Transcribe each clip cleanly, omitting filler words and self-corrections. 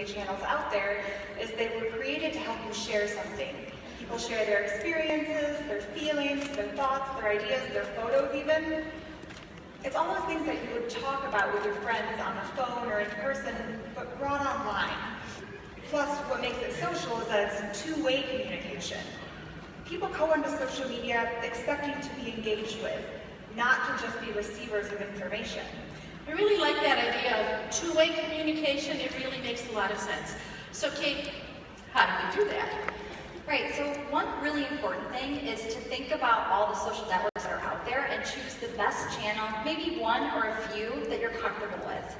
media channels out there is they were created to help you share something. People share their experiences, their feelings, their thoughts, their ideas, their photos even. It's all those things that you would talk about with your friends on the phone or in person, but brought online. Plus, what makes it social is that it's two-way communication. People go onto social media expecting to be engaged with, not to just be receivers of information. I really like that idea of two-way communication. It really makes a lot of sense. So Kate, how do we do that? Right, so one really important thing is to think about all the social networks that are out there and choose the best channel, maybe one or a few that you're comfortable with.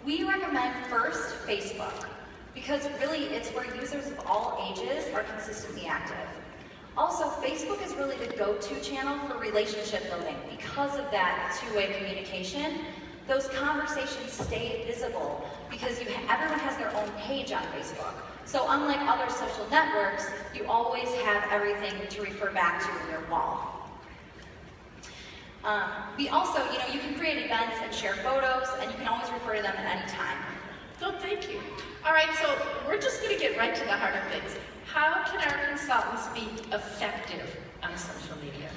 We recommend first Facebook, because really it's where users of all ages are consistently active. Also, Facebook is really the go-to channel for relationship building. Because of that two-way communication, those conversations stay visible because everyone has their own page on Facebook. So unlike other social networks, you always have everything to refer back to in your wall. We also, you can create events and share photos, and you can always refer to them at any time. Oh, thank you. All right, so we're just going to get right to the heart of things. How can our consultants be effective on social media?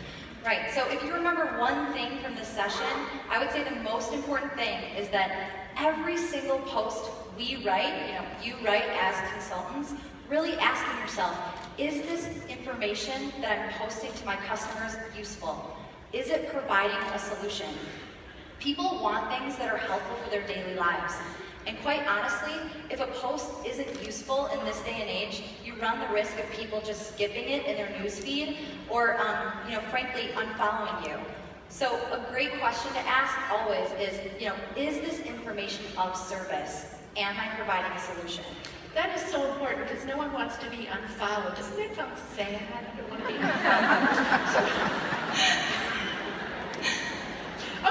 Right, so if you remember one thing from this session, I would say the most important thing is that every single post we write, you write as consultants, really asking yourself, is this information that I'm posting to my customers useful? Is it providing a solution? People want things that are helpful for their daily lives. And quite honestly, if a post isn't useful in this day and age, you run the risk of people just skipping it in their newsfeed or, frankly, unfollowing you. So a great question to ask always is, is this information of service? Am I providing a solution? That is so important because no one wants to be unfollowed. Doesn't that sound sad? I don't want to be unfollowed.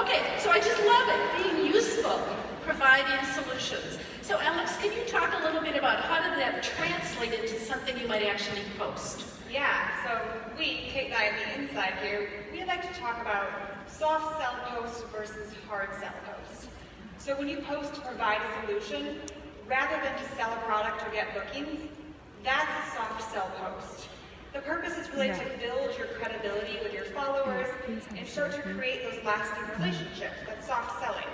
Okay, so I just love it, being useful, providing solutions. So Alex, can you talk a little bit about how did that translate into something you might actually post? Yeah, so we, Kate and I on the inside here, we like to talk about soft sell posts versus hard sell posts. So when you post to provide a solution, rather than to sell a product or get bookings, that's a soft sell post. The purpose is really to build your credibility with your followers and start to create those lasting relationships, that's soft selling.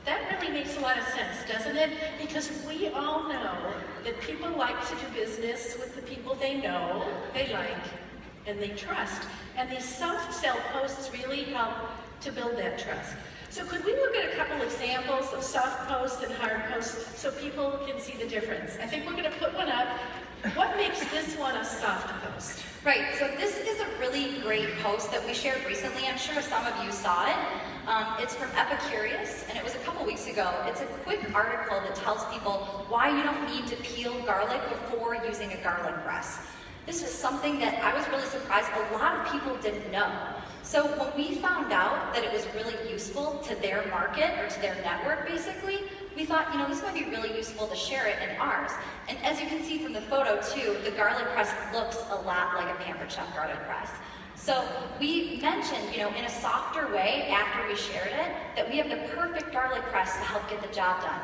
That really makes a lot of sense, doesn't it? Because we all know that people like to do business with the people they know, they like, and they trust. And these soft sell posts really help to build that trust. So could we look at a couple examples of soft posts and hard posts so people can see the difference? I think we're going to put one up. What makes this one a soft post? Right, so this is a really great post that we shared recently. I'm sure some of you saw it. It's from Epicurious, and it was a couple weeks ago. It's a quick article that tells people why you don't need to peel garlic before using a garlic press. This is something that I was really surprised a lot of people didn't know. So when we found out that it was really useful to their market or to their network, basically, we thought, this might be really useful to share it in ours. And as you can see from the photo too, the garlic press looks a lot like a Pampered Chef garlic press. So we mentioned, in a softer way after we shared it, that we have the perfect garlic press to help get the job done.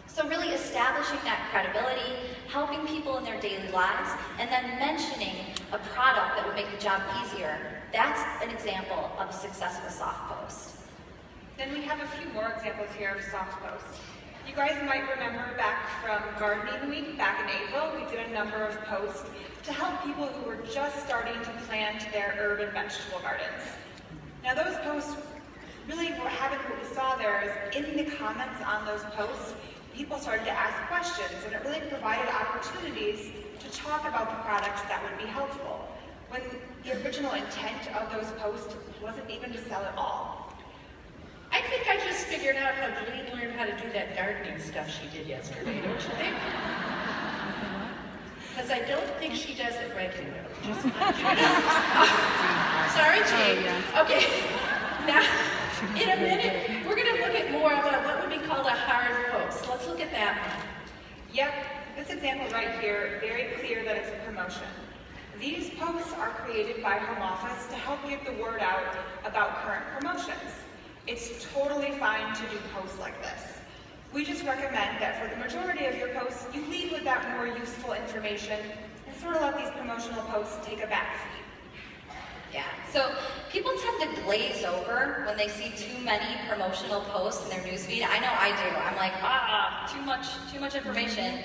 So really establishing that credibility, helping people in their daily lives, and then mentioning a product that would make the job easier. That's an example of a successful soft post. Then we have a few more examples here of soft posts. You guys might remember back from Gardening Week, back in April, we did a number of posts to help people who were just starting to plant their herb and vegetable gardens. Now those posts, really what we saw there is in the comments on those posts, people started to ask questions, and it really provided opportunities to talk about the products that would be helpful, when the original intent of those posts wasn't even to sell at all. I think I just figured out how Julie learned how to do that gardening stuff she did yesterday, don't you think? Because I don't think she does it regularly. Just Sorry, Jane. Okay. Now, in a minute, we're going to look at more about what would be called a hard post. Let's look at that one. Yep, this example right here, very clear that it's a promotion. These posts are created by Home Office to help get the word out about current promotions. It's totally fine to do posts like this. We just recommend that for the majority of your posts, you lead with more useful information and sort of let these promotional posts take a backseat. Yeah, so people tend to glaze over when they see too many promotional posts in their newsfeed. I know I do. I'm like, too much information.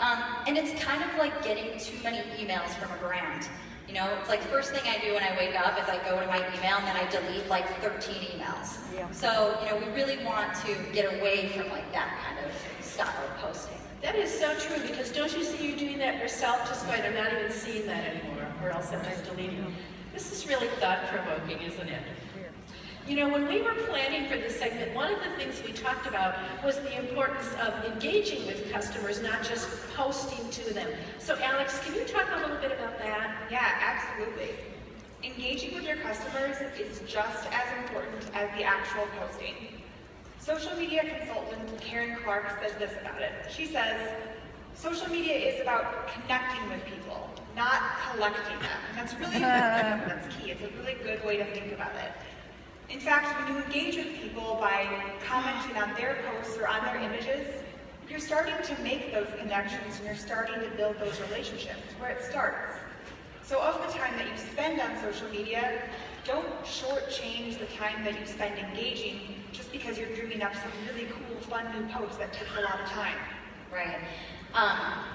And it's kind of like getting too many emails from a brand. You know, it's like the first thing I do when I wake up is I go to my email and then I delete like 13 emails. Yeah. So, you know, we really want to get away from like that kind of style of posting. That is so true, because don't you see you doing that yourself? Just going, I'm not even seeing that anymore, or else I'm just deleting. This is really thought-provoking, isn't it? You know, when we were planning for this segment, one of the things we talked about was the importance of engaging with customers, not just posting to them. So Alex, can you talk a little bit about that? Yeah, absolutely. Engaging with your customers is just as important as the actual posting. Social media consultant Karen Clark says this about it. She says, social media is about connecting with people, not collecting them. And that's really important. That's key. It's a really good way to think about it. In fact, when you engage with people by commenting on their posts or on their images, you're starting to make those connections and you're starting to build those relationships where it starts. So of the time that you spend on social media, don't shortchange the time that you spend engaging just because you're dreaming up some really cool, fun new posts that takes a lot of time. Right.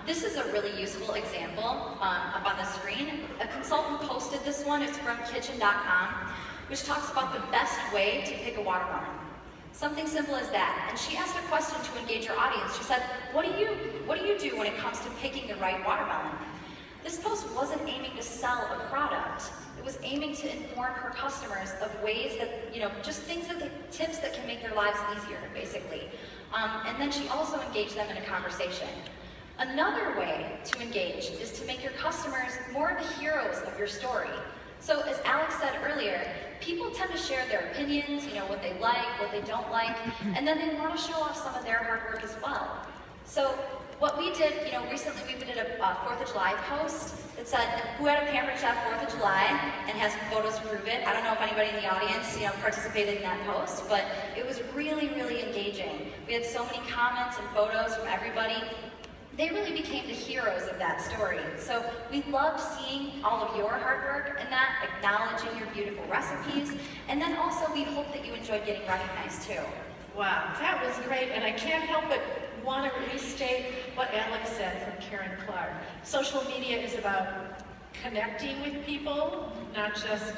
This is a really useful example up on the screen. A consultant posted this one. It's from kitchen.com, which talks about the best way to pick a watermelon. Something simple as that. And she asked a question to engage her audience. She said, what do you do when it comes to picking the right watermelon? This post wasn't aiming to sell a product. It was aiming to inform her customers of ways that, you know, just tips that can make their lives easier, basically. And then she also engaged them in a conversation. Another way to engage is to make your customers more of the heroes of your story. So as Alex said earlier, people tend to share their opinions, you know, what they like, what they don't like, and then they want to show off some of their hard work as well. So what we did, you know, recently we did a 4th of July post that said, who had a Pampered Chef 4th of July, and has photos to prove it. I don't know if anybody in the audience, you know, participated in that post, but it was really, really engaging. We had so many comments and photos from everybody. They really became the heroes of that story. So we loved seeing all of your hard work in that, acknowledging your beautiful recipes, and then also we hope that you enjoyed getting recognized too. Wow, that was great, and I can't help but want to restate what Alex said from Karen Clark. Social media is about connecting with people, not just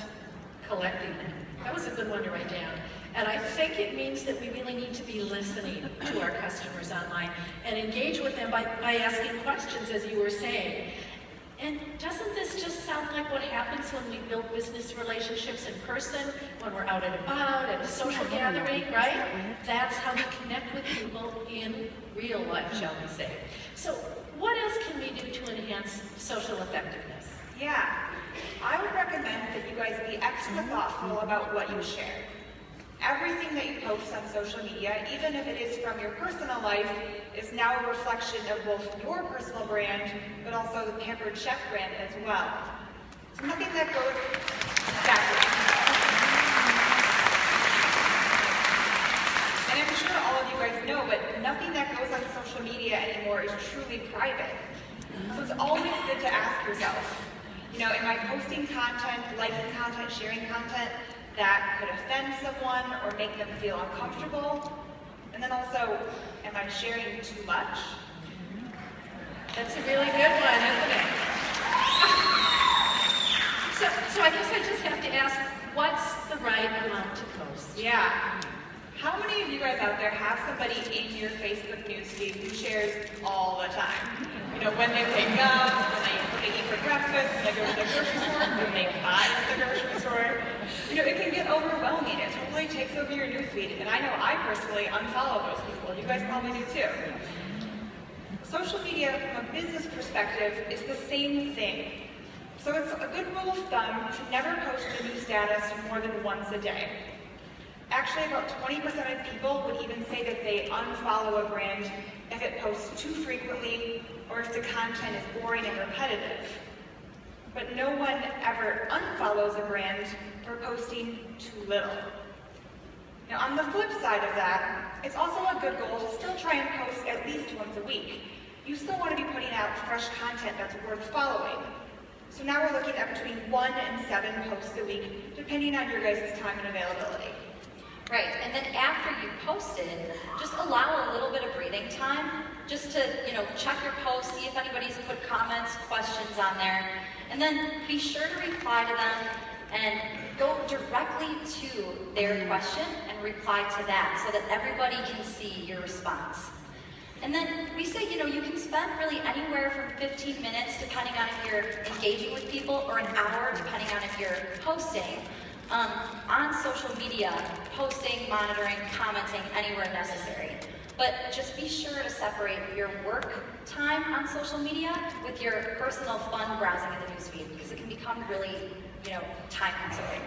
collecting them. That was a good one to write down. And I think it means that we really need to be listening to our customers online and engage with them by asking questions, as you were saying. And doesn't this just sound like what happens when we build business relationships in person, when we're out and about, at a social gathering, right? That's how we connect with people in real life, shall we say. So what else can we do to enhance social effectiveness? Yeah, I would recommend that you guys be extra thoughtful about what you share. Everything that you post on social media, even if it is from your personal life, is now a reflection of both your personal brand, but also the Pampered Chef brand as well. So nothing that goes backwards. And I'm sure all of you guys know, but nothing that goes on social media anymore is truly private. So it's always good to ask yourself, you know, am I posting content, liking content, sharing content that could offend someone or make them feel uncomfortable? And then also, am I sharing too much? That's a really good one, isn't it? So I guess I just have to ask, what's the right amount to post? Yeah. How many of you guys out there have somebody in your Facebook newsfeed who shares all the time? You know, when they wake up, when they eat for breakfast, when they go to the grocery store, when they buy at the grocery store. You know, it can get overwhelming. It totally takes over your newsfeed. And I know I personally unfollow those people. You guys probably do too. Social media, from a business perspective, is the same thing. So it's a good rule of thumb to never post a new status more than once a day. Actually, about 20% of people would even say that they unfollow a brand if it posts too frequently or if the content is boring and repetitive. But no one ever unfollows a brand for posting too little. Now, on the flip side of that, it's also a good goal to still try and post at least once a week. You still want to be putting out out fresh content that's worth following. So now we're looking at between 1 and 7 posts a week, depending on your guys' time and availability. Right, and then after you've posted, just allow a little bit of breathing time, just to, check your post, see if anybody's put comments, questions on there, and then be sure to reply to them and go directly to their question and reply to that so that everybody can see your response. And then we say, you can spend really anywhere from 15 minutes, depending on if you're engaging with people, or an hour, depending on if you're posting, on social media, posting, monitoring, commenting, anywhere necessary. But just be sure to separate your work time on social media with your personal fun browsing in the newsfeed, because it can become really, time consuming.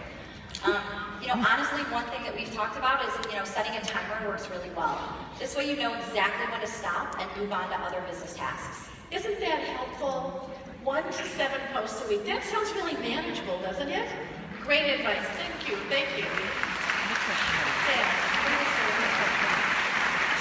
Honestly, one thing that we've talked about is, setting a timer works really well. This way you know exactly when to stop and move on to other business tasks. Isn't that helpful? 1 to 7 posts a week. That sounds really manageable, doesn't it? Great advice. Thank you. Thank you.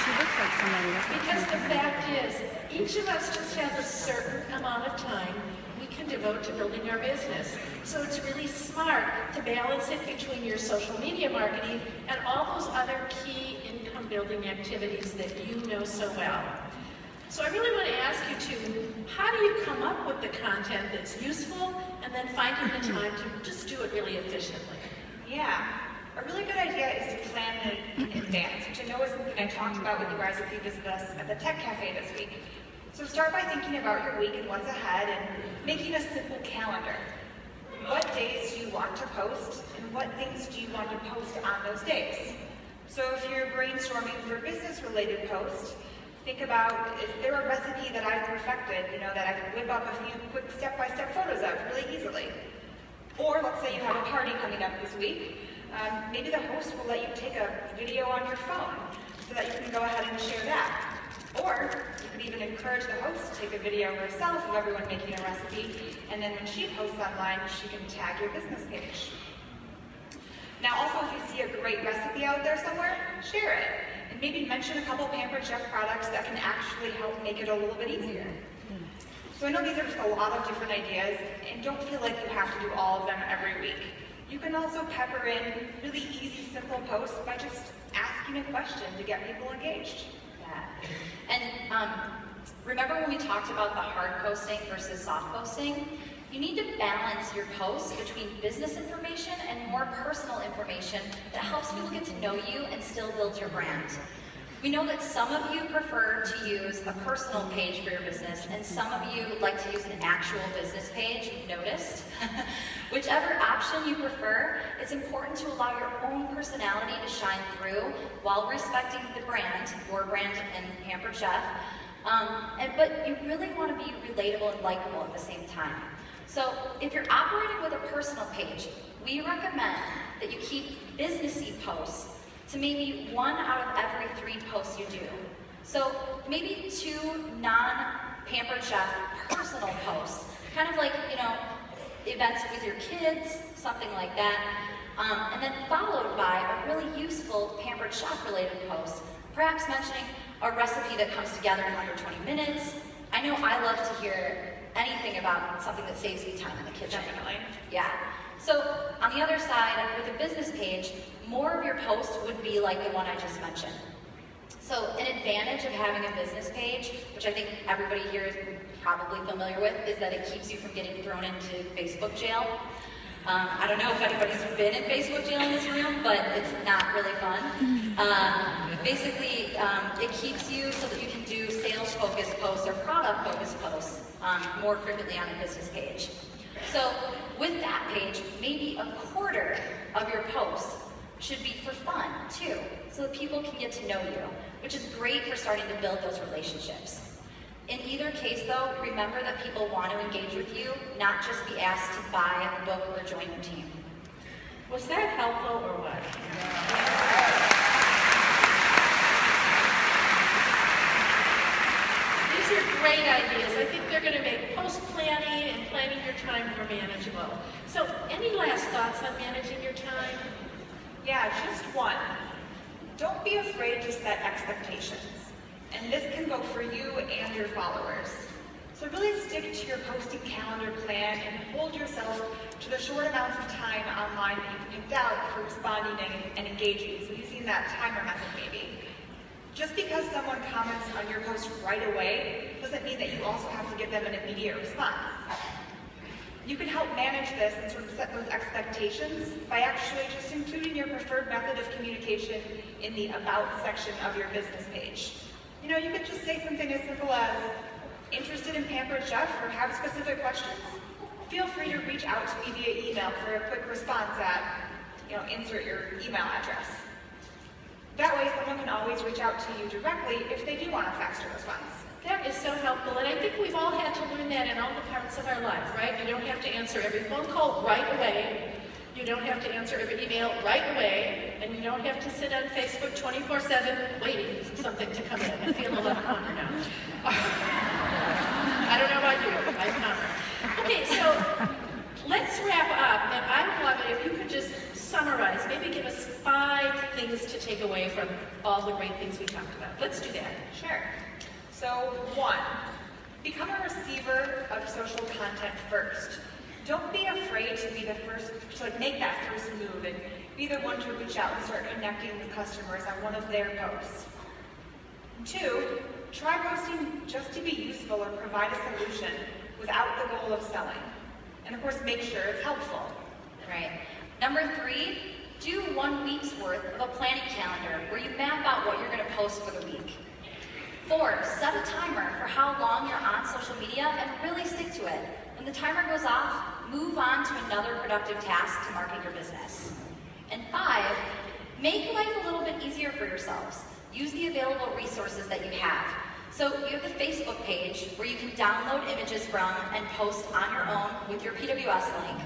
She looks like somebody else. Because the fact is, each of us just has a certain amount of time we can devote to building our business. So it's really smart to balance it between your social media marketing and all those other key income building activities that you know so well. So I really want to ask you two, how do you come up with the content that's useful and then finding the time to just do it really efficiently? Yeah, a really good idea is to plan it in advance, which I know is something I talked about with you guys if you visit us at the Tech Cafe this week. So start by thinking about your week and what's ahead and making a simple calendar. What days do you want to post and what things do you want to post on those days? So if you're brainstorming for business-related posts, think about, is there a recipe that I've perfected, that I can whip up a few quick step-by-step photos of really easily? Or let's say you have a party coming up this week. Maybe the host will let you take a video on your phone so that you can go ahead and share that. Or you could even encourage the host to take a video herself of everyone making a recipe, and then when she posts online, she can tag your business page. Now also, if you see a great recipe out there somewhere, share it. And maybe mention a couple Pampered Chef products that can actually help make it a little bit easier. So I know these are just a lot of different ideas, and don't feel like you have to do all of them every week. You can also pepper in really easy, simple posts by just asking a question to get people engaged. Yeah. And remember when we talked about the hard posting versus soft posting? You need to balance your posts between business information and more personal information that helps people get to know you and still build your brand. We know that some of you prefer to use a personal page for your business, and some of you like to use an actual business page, you've noticed. Whichever option you prefer, it's important to allow your own personality to shine through while respecting the brand, your brand and Pampered Chef. But you really want to be relatable and likable at the same time. So if you're operating with a personal page, we recommend that you keep businessy posts to maybe 1 out of every 3 posts you do. So maybe 2 non-Pampered Chef personal posts, kind of like, events with your kids, something like that, and then followed by a really useful Pampered Chef related post, perhaps mentioning a recipe that comes together in under 20 minutes. I know I love to hear anything about something that saves me time in the kitchen. Definitely. Yeah. So on the other side, with a business page, more of your posts would be like the one I just mentioned. So an advantage of having a business page, which I think everybody here is probably familiar with, is that it keeps you from getting thrown into Facebook jail. I don't know if anybody's been in Facebook jail in this room, but it's not really fun. Basically, it keeps you so that you can do sales-focused posts or product-focused posts more frequently on a business page. So with that page, maybe a quarter of your posts should be for fun too, so that people can get to know you, which is great for starting to build those relationships. In either case though, remember that people want to engage with you, not just be asked to buy a book or join your team. Was that helpful or what? These are great ideas. I think they're going to make post planning and planning your time more manageable. So any last thoughts on managing your time? Yeah, just one. Don't be afraid to set expectations. And this can go for you and your followers. So to your posting calendar plan and hold yourself to the short amounts of time online that you've picked out for responding and engaging. So using that timer method maybe. Just because someone comments on your post right away doesn't mean that you also have to give them an immediate response. You can help manage this and sort of set those expectations by actually just including your preferred method of communication in the About section of your business page. You know, you could just say something as simple as, interested in Pampered Chef or have specific questions? Feel free to reach out to me via email for a quick response at, insert your email address. That way someone can always reach out to you directly if they do want a faster response. That is so helpful, and I think we've all had to learn that in all the parts of our life, right? You don't have to answer every phone call right away. You don't have to answer every email right away, and you don't have to sit on Facebook 24/7 waiting for something to come in. I feel a lot calmer now. I don't know about you, I'm calmer. Okay, so let's wrap up, and I would love it if you could just summarize, maybe give us 5 things to take away from all the great things we talked about. Let's do that. Sure. So 1, become a receiver of social content first. Don't be afraid to be the first, to make that first move and be the one to reach out and start connecting with customers on one of their posts. 2, try posting just to be useful or provide a solution without the goal of selling. And of course, make sure it's helpful. Right. Number 3, do 1 week's worth of a planning calendar where you map out what you're going to post for the week. 4, set a timer for how long you're on social media and really stick to it. When the timer goes off, move on to another productive task to market your business. And 5, make life a little bit easier for yourselves. Use the available resources that you have. So you have the Facebook page where you can download images from and post on your own with your PWS link.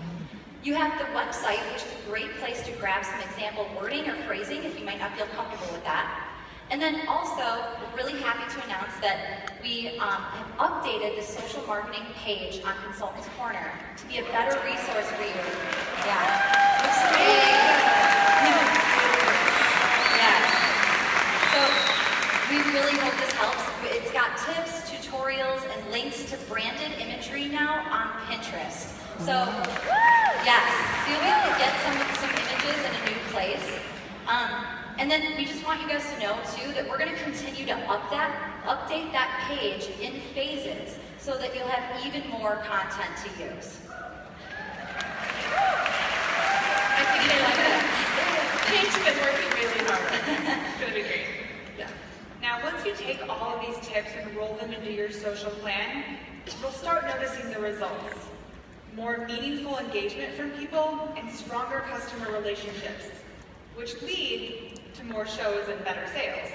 You have the website, which is a great place to grab some example wording or phrasing if you might not feel comfortable with that. And then also, we're really happy to announce that we have updated the social marketing page on Consultants Corner to be a better resource for you. So we really hope this helps. It's got tips, tutorials, and links to branded imagery now on Pinterest. So, yes, so you'll be able to get some images in a new place. And then we just want you guys to know, too, that we're going to continue to update that page in phases so that you'll have even more content to use. I think they like that. Kate's been working really hard. It's going to be great. Yeah. Now, once you take all of these tips and roll them into your social plan, you'll start noticing the results. More meaningful engagement from people and stronger customer relationships, which lead to more shows and better sales.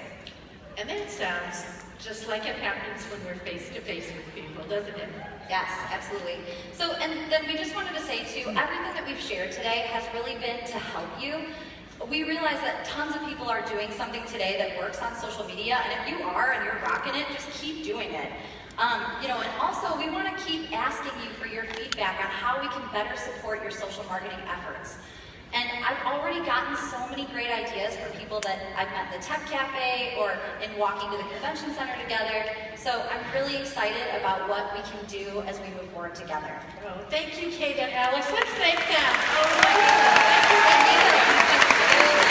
And that sounds just like it happens when we're face-to-face with people, doesn't it? Yes, absolutely. So, and then we just wanted to say, too, everything that we've shared today has really been to help you. We realize that tons of people are doing something today that works on social media, and if you are and you're rocking it, just keep doing it. And also we want to keep asking you for your feedback on how we can better support your social marketing efforts. And I've already gotten so many great ideas from people that I've met in the Tech Cafe or in walking to the convention center together. So I'm really excited about what we can do as we move forward together. Oh, thank you, Kate and Alex. Let's thank them. Oh my God. Thank you.